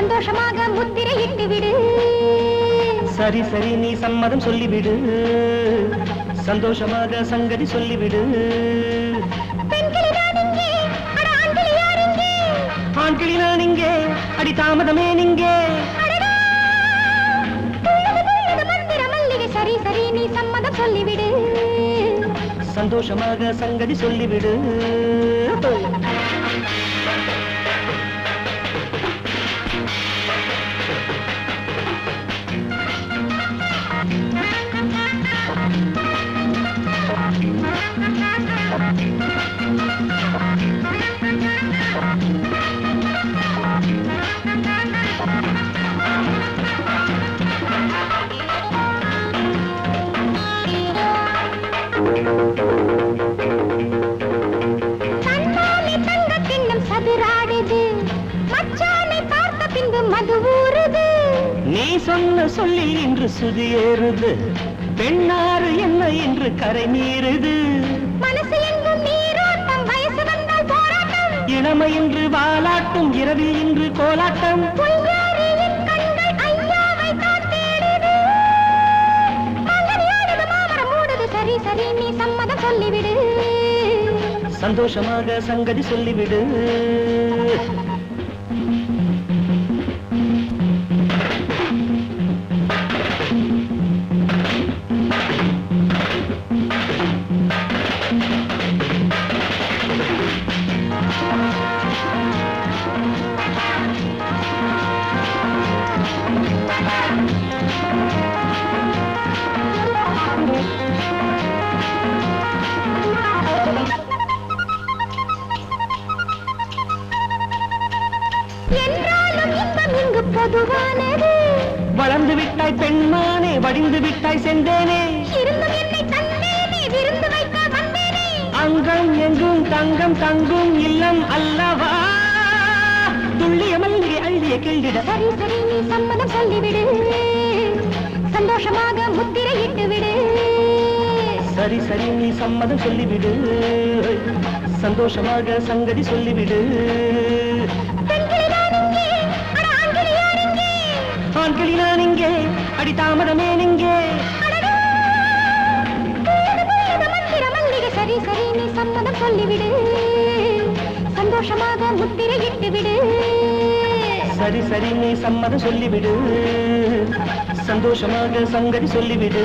சந்தோஷமாக முத்திரையிட்டு விடு. சரி சரி நீ சம்மதம் சொல்லிவிடு, சந்தோஷமாக சங்கதி சொல்லிவிடு. ஆண்களி நான் இங்கே, அடி தாமதமே நீங்கே. சரி சரி நீ சம்மதம் சொல்லிவிடு, சந்தோஷமாக சங்கதி சொல்லிவிடு. நீ சொன்ன சொல்லி இன்று சுதியேறுது, பெண்ணாறு என்ன என்று கரை மீறுது. மனசு எங்கும் நீரோட்டம், வயசு வந்தால் போராட்டம். இளமை என்று வாலாட்டும், இரவில் இன்று கோலாட்டம். பொய்யாரியின் கண்கள் ஐயாவை காத்தேடுது, மங்கனியானது மாமரம் மூடுது. சரி சரி நீ சம்மதம் சொல்லிவிடு, சந்தோஷமாக சங்கதி சொல்லிவிடு. வளர்ந்து விட்டாய் பெண்மானே, வடிந்து விட்டாய் செந்தேனே. அங்கம் எங்கும் தங்கம் தங்கும் இல்லம் அல்லவா, துள்ளிய மல்லிகை அள்ளிய கிள்ளிட. சரி சரி நீ சம்மதம் சொல்லிவிடு, சந்தோஷமாக முத்திரையிட்டு விடு. சரி சரி நீ சம்மதம் சொல்லிவிடு, சந்தோஷமாக சங்கதி சொல்லிவிடு. ஆண்களி நான் இங்கே, அடி தாமதமே நீங்கே. சரி சரி நீ சம்மதம் சொல்லிவிடு, சந்தோஷமாக முத்திரையிட்டு விடு. சரி சரி நீ சம்மதம் சொல்லிவிடு, சந்தோஷமாக சங்கதி சொல்லிவிடு.